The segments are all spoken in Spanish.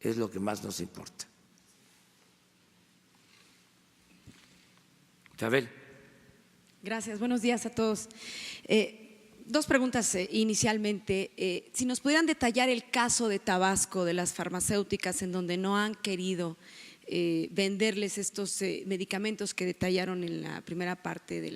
es lo que más nos importa. Isabel. Gracias, buenos días a todos. Dos preguntas inicialmente. Si nos pudieran detallar el caso de Tabasco, de las farmacéuticas, en donde no han querido venderles estos medicamentos que detallaron en la primera parte de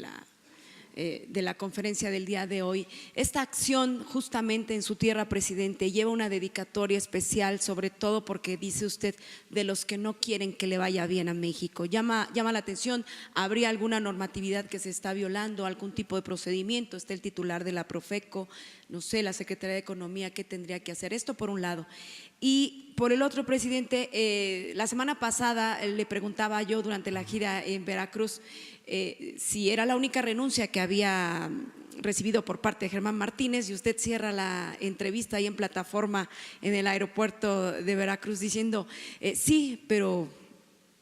la conferencia del día de hoy. Esta acción justamente en su tierra, presidente, lleva una dedicatoria especial, sobre todo porque dice usted de los que no quieren que le vaya bien a México. Llama la atención, ¿habría alguna normatividad que se está violando, algún tipo de procedimiento? Está el titular de la Profeco, no sé, la Secretaría de Economía, ¿qué tendría que hacer? Esto por un lado. Y por el otro, presidente, la semana pasada le preguntaba yo durante la gira en Veracruz si era la única renuncia que había recibido por parte de Germán Martínez, y usted cierra la entrevista ahí en plataforma en el aeropuerto de Veracruz diciendo sí, pero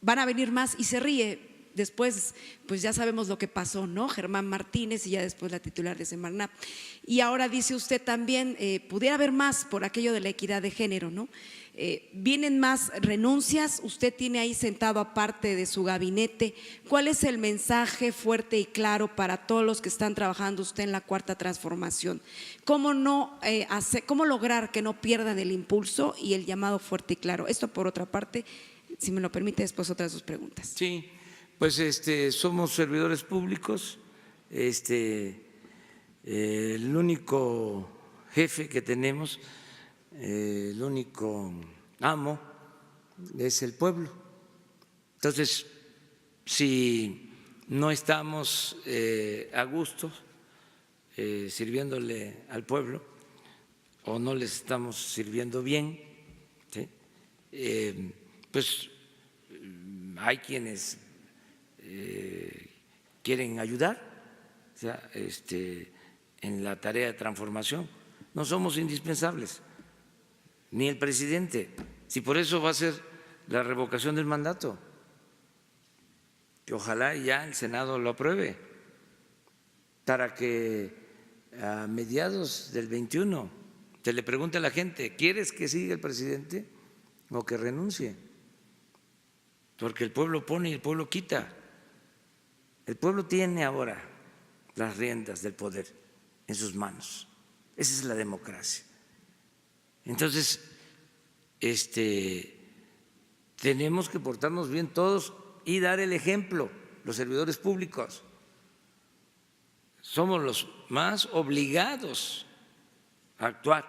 van a venir más, y se ríe. Después, pues ya sabemos lo que pasó, ¿no? Germán Martínez y ya después la titular de Semarnat. Y ahora dice usted también, pudiera haber más por aquello de la equidad de género, ¿no? Vienen más renuncias, usted tiene ahí sentado aparte de su gabinete. ¿Cuál es el mensaje fuerte y claro para todos los que están trabajando usted en la Cuarta Transformación? ¿Cómo lograr que no pierdan el impulso y el llamado fuerte y claro? Esto por otra parte, si me lo permite, después otras dos preguntas. Sí, pues somos servidores públicos, el único jefe que tenemos, el único amo es el pueblo. Entonces, si no estamos a gusto sirviéndole al pueblo o no les estamos sirviendo bien, ¿sí? Pues hay quienes quieren ayudar, o sea, en la tarea de transformación. No somos indispensables, ni el presidente, si por eso va a ser la revocación del mandato, que ojalá ya el Senado lo apruebe, para que a mediados del 21 se le pregunte a la gente, ¿quieres que siga el presidente o que renuncie? Porque el pueblo pone y el pueblo quita. El pueblo tiene ahora las riendas del poder en sus manos. Esa es la democracia. Entonces, tenemos que portarnos bien todos y dar el ejemplo, los servidores públicos. Somos los más obligados a actuar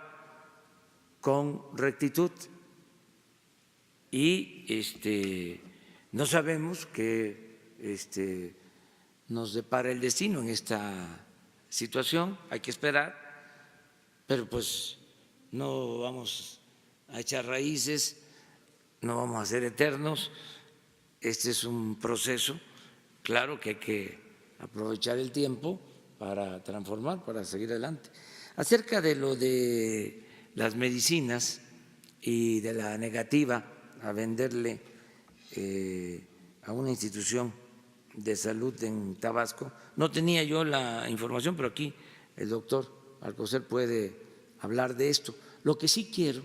con rectitud y no sabemos qué nos depara el destino en esta situación, hay que esperar, pero pues no vamos a echar raíces, no vamos a ser eternos. Este es un proceso, claro que hay que aprovechar el tiempo para transformar, para seguir adelante. Acerca de lo de las medicinas y de la negativa a venderle a una institución de salud en Tabasco, no tenía yo la información, pero aquí el doctor Alcocer puede hablar de esto. Lo que sí quiero,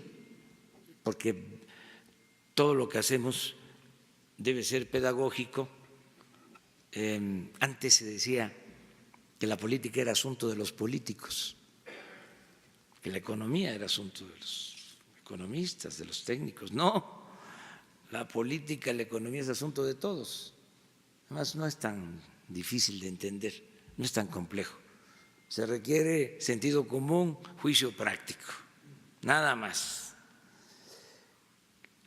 porque todo lo que hacemos debe ser pedagógico, antes se decía que la política era asunto de los políticos, que la economía era asunto de los economistas, de los técnicos. No, la política, la economía es asunto de todos. Además, no es tan difícil de entender, no es tan complejo. Se requiere sentido común, juicio práctico, nada más.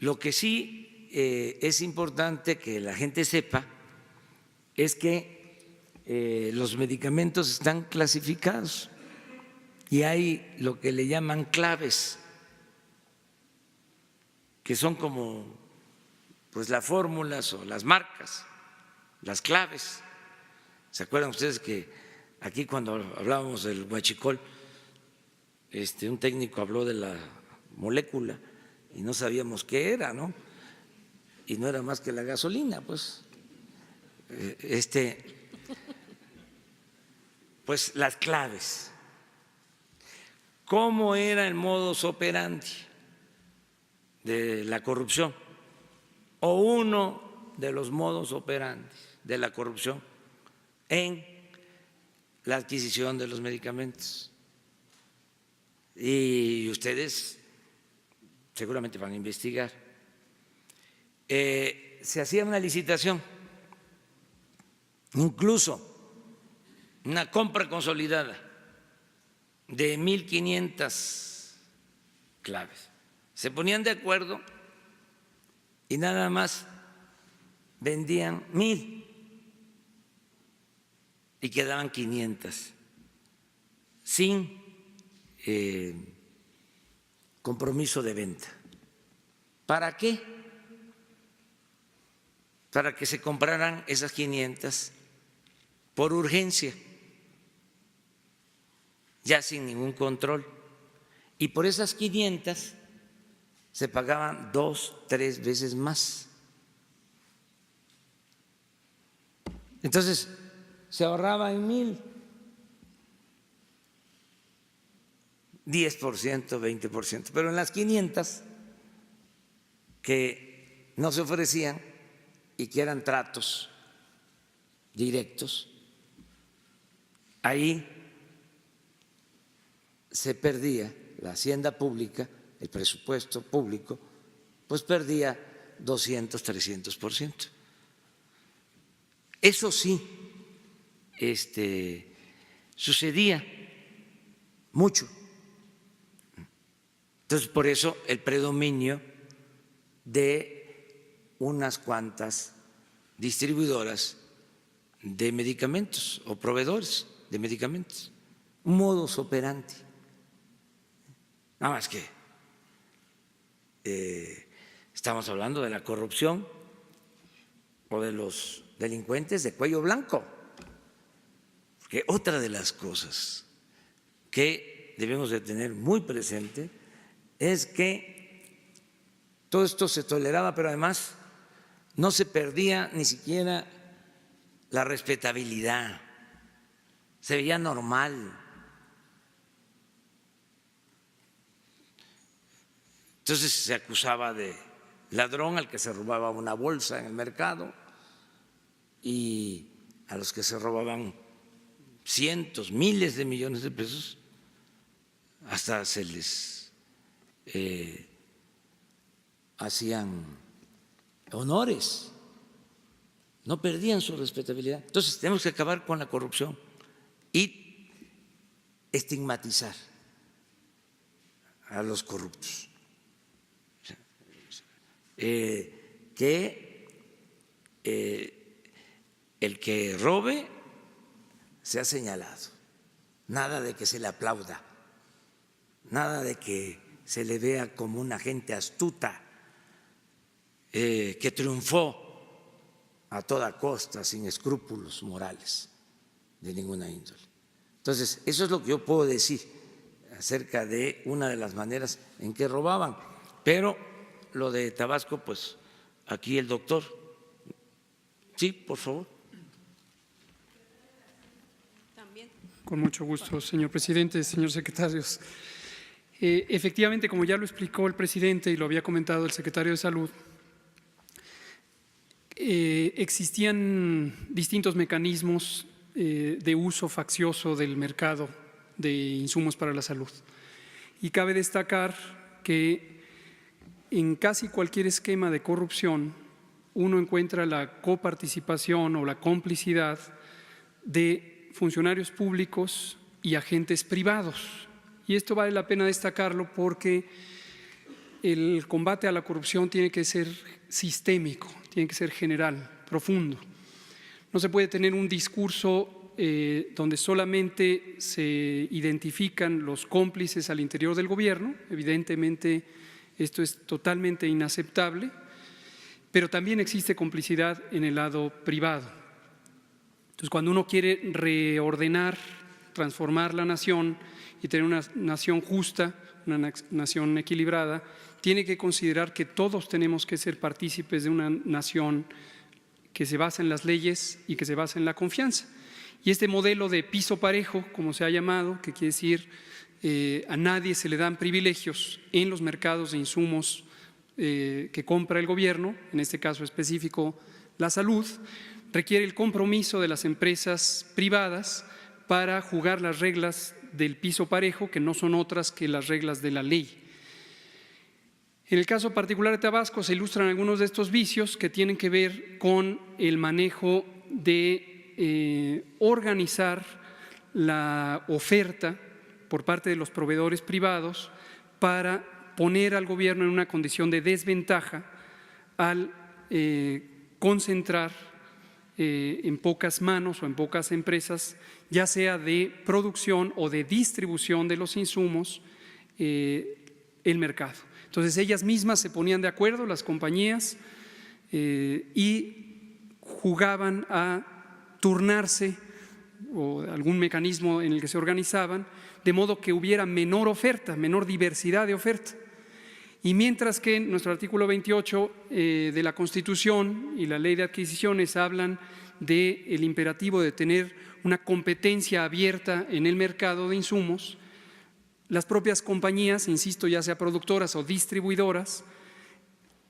Lo que sí es importante que la gente sepa es que los medicamentos están clasificados y hay lo que le llaman claves, que son como pues las fórmulas o las marcas, las claves. ¿Se acuerdan ustedes que aquí cuando hablábamos del huachicol, un técnico habló de la molécula y no sabíamos qué era, ¿no? Y no era más que la gasolina, pues. Pues las claves. ¿Cómo era el modus operandi de la corrupción o uno de los modos operandi de la corrupción en la adquisición de los medicamentos. Y ustedes seguramente van a investigar. Se hacía una licitación, incluso una compra consolidada de 1.500 claves. Se ponían de acuerdo y nada más vendían 1.000 y quedaban 500 sin compromiso de venta. ¿Para qué? Para que se compraran esas 500 por urgencia, ya sin ningún control. Y por esas 500 se pagaban 2, 3 veces más. Entonces, se ahorraba en 1.000, 10%, 20%, pero en las 500 que no se ofrecían y que eran tratos directos, ahí se perdía la hacienda pública, el presupuesto público, pues perdía 200, 300%. Eso sí, sucedía mucho. Entonces, por eso el predominio de unas cuantas distribuidoras de medicamentos o proveedores de medicamentos, un modus operandi. Nada más que estamos hablando de la corrupción o de los delincuentes de cuello blanco, porque otra de las cosas que debemos de tener muy presente es que todo esto se toleraba, pero además no se perdía ni siquiera la respetabilidad, se veía normal. Entonces se acusaba de ladrón al que se robaba una bolsa en el mercado y a los que se robaban cientos, miles de millones de pesos, hasta se les hacían honores, no perdían su respetabilidad. Entonces tenemos que acabar con la corrupción y estigmatizar a los corruptos. Que el que robe sea señalado, nada de que se le aplauda, nada de que se le vea como una gente astuta que triunfó a toda costa, sin escrúpulos morales de ninguna índole. Entonces, eso es lo que yo puedo decir acerca de una de las maneras en que robaban. Pero lo de Tabasco, pues aquí el doctor. Sí, por favor. Con mucho gusto, señor presidente, señores secretarios. Efectivamente, como ya lo explicó el presidente y lo había comentado el secretario de Salud, existían distintos mecanismos de uso faccioso del mercado de insumos para la salud. Y cabe destacar que en casi cualquier esquema de corrupción uno encuentra la coparticipación o la complicidad de funcionarios públicos y agentes privados. Y esto vale la pena destacarlo porque el combate a la corrupción tiene que ser sistémico, tiene que ser general, profundo. No se puede tener un discurso donde solamente se identifican los cómplices al interior del gobierno. Evidentemente esto es totalmente inaceptable, pero también existe complicidad en el lado privado. Entonces, cuando uno quiere reordenar, transformar la nación y tener una nación justa, una nación equilibrada, tiene que considerar que todos tenemos que ser partícipes de una nación que se basa en las leyes y que se basa en la confianza. Y este modelo de piso parejo, como se ha llamado, que quiere decir a nadie se le dan privilegios en los mercados de insumos que compra el gobierno, en este caso específico la salud, requiere el compromiso de las empresas privadas para jugar las reglas del piso parejo, que no son otras que las reglas de la ley. En el caso particular de Tabasco se ilustran algunos de estos vicios que tienen que ver con el manejo de organizar la oferta por parte de los proveedores privados para poner al gobierno en una condición de desventaja al concentrar en pocas manos o en pocas empresas, ya sea de producción o de distribución de los insumos, el mercado. Entonces ellas mismas se ponían de acuerdo, las compañías, y jugaban a turnarse o algún mecanismo en el que se organizaban, de modo que hubiera menor oferta, menor diversidad de oferta. Y mientras que en nuestro artículo 28 de la Constitución y la Ley de Adquisiciones hablan del imperativo de tener una competencia abierta en el mercado de insumos, las propias compañías, insisto, ya sea productoras o distribuidoras,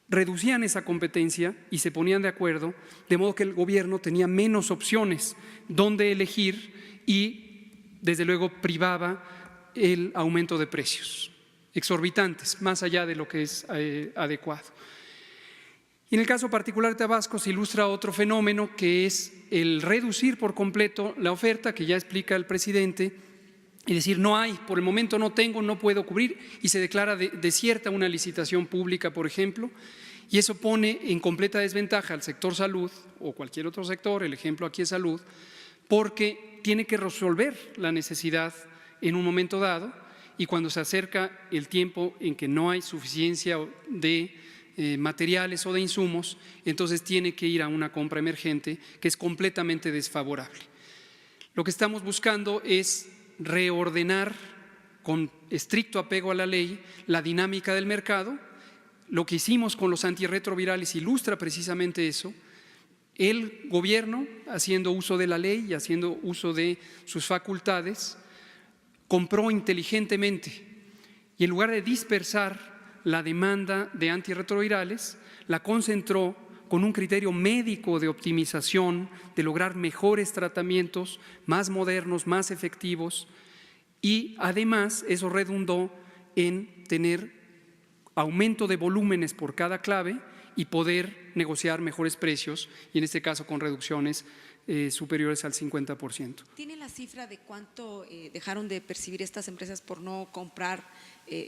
reducían esa competencia y se ponían de acuerdo, de modo que el gobierno tenía menos opciones donde elegir y, desde luego, privaba el aumento de precios exorbitantes, más allá de lo que es adecuado. Y en el caso particular de Tabasco se ilustra otro fenómeno, que es el reducir por completo la oferta, que ya explica el presidente, y decir no hay, por el momento no tengo, no puedo cubrir, y se declara desierta una licitación pública, por ejemplo, y eso pone en completa desventaja al sector salud o cualquier otro sector, el ejemplo aquí es salud, porque tiene que resolver la necesidad en un momento dado, y cuando se acerca el tiempo en que no hay suficiencia de materiales o de insumos, entonces tiene que ir a una compra emergente que es completamente desfavorable. Lo que estamos buscando es reordenar con estricto apego a la ley la dinámica del mercado. Lo que hicimos con los antirretrovirales ilustra precisamente eso. El gobierno, haciendo uso de la ley y haciendo uso de sus facultades, compró inteligentemente y en lugar de dispersar la demanda de antirretrovirales, la concentró con un criterio médico de optimización, de lograr mejores tratamientos, más modernos, más efectivos, y además eso redundó en tener aumento de volúmenes por cada clave y poder negociar mejores precios, y en este caso con reducciones superiores al 50%. ¿Tiene la cifra de cuánto dejaron de percibir estas empresas por no comprar,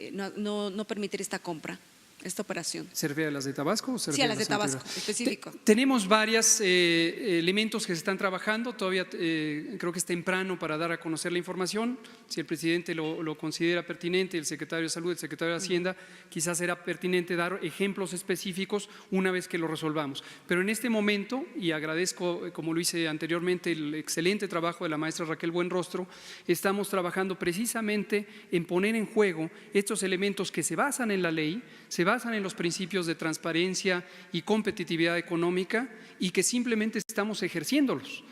no permitir esta compra? Esta operación. ¿Se refiere a las de Tabasco? ¿O se sí, a las de anteriores? Tabasco, específico. Tenemos varios elementos que se están trabajando, todavía creo que es temprano para dar a conocer la información. Si el presidente lo considera pertinente, el secretario de Salud, el secretario de Hacienda, quizás será pertinente dar ejemplos específicos una vez que lo resolvamos. Pero en este momento, y agradezco, como lo hice anteriormente, el excelente trabajo de la maestra Raquel Buenrostro, estamos trabajando precisamente en poner en juego estos elementos que se basan en la ley, se basan en los principios de transparencia y competitividad económica y que simplemente estamos ejerciéndolos,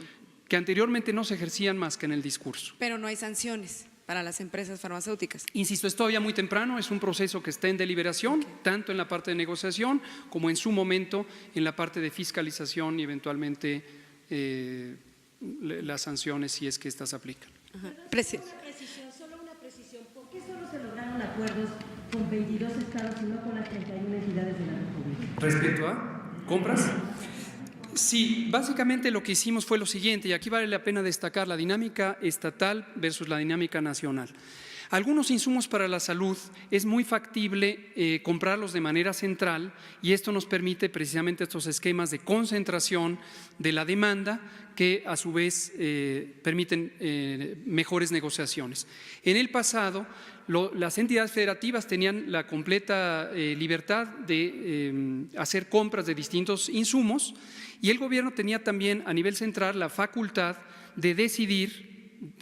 que anteriormente no se ejercían más que en el discurso. Pero no hay sanciones para las empresas farmacéuticas. Insisto, es todavía muy temprano, es un proceso que está en deliberación, tanto en la parte de negociación como en su momento en la parte de fiscalización y eventualmente las sanciones si es que estas aplican. Solo una precisión, ¿por qué solo se lograron acuerdos con 22 estados y no con las 31 entidades de la República? ¿Respecto a compras? Sí, básicamente lo que hicimos fue lo siguiente, y aquí vale la pena destacar la dinámica estatal versus la dinámica nacional. Algunos insumos para la salud es muy factible comprarlos de manera central, y esto nos permite precisamente estos esquemas de concentración de la demanda que a su vez permiten mejores negociaciones. En el pasado, las entidades federativas tenían la completa libertad de hacer compras de distintos insumos, y el gobierno tenía también a nivel central la facultad de decidir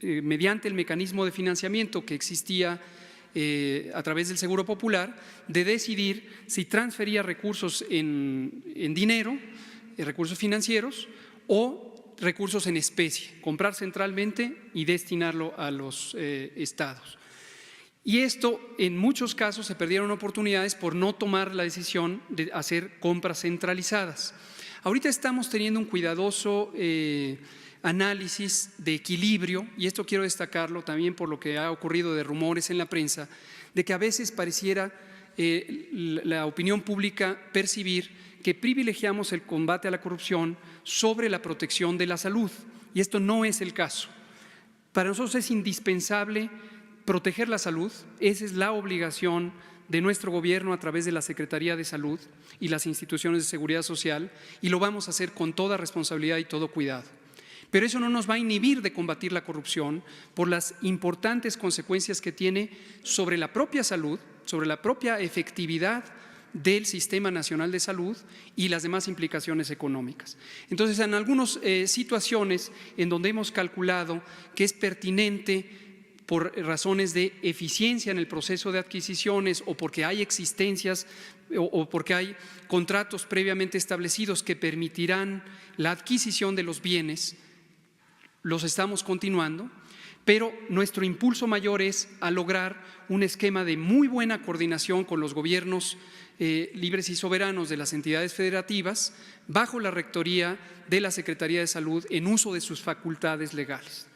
mediante el mecanismo de financiamiento que existía a través del Seguro Popular, de decidir si transfería recursos en dinero, recursos financieros o recursos en especie, comprar centralmente y destinarlo a los estados. Y esto, en muchos casos, se perdieron oportunidades por no tomar la decisión de hacer compras centralizadas. Ahorita estamos teniendo un cuidadoso análisis de equilibrio, y esto quiero destacarlo también por lo que ha ocurrido de rumores en la prensa, de que a veces pareciera la opinión pública percibir que privilegiamos el combate a la corrupción sobre la protección de la salud, y esto no es el caso. Para nosotros es indispensable proteger la salud, esa es la obligación de nuestro gobierno a través de la Secretaría de Salud y las instituciones de seguridad social, y lo vamos a hacer con toda responsabilidad y todo cuidado. Pero eso no nos va a inhibir de combatir la corrupción por las importantes consecuencias que tiene sobre la propia salud, sobre la propia efectividad del Sistema Nacional de Salud y las demás implicaciones económicas. Entonces, en algunas situaciones en donde hemos calculado que es pertinente por razones de eficiencia en el proceso de adquisiciones o porque hay existencias o porque hay contratos previamente establecidos que permitirán la adquisición de los bienes, los estamos continuando, pero nuestro impulso mayor es a lograr un esquema de muy buena coordinación con los gobiernos libres y soberanos de las entidades federativas bajo la rectoría de la Secretaría de Salud en uso de sus facultades legales.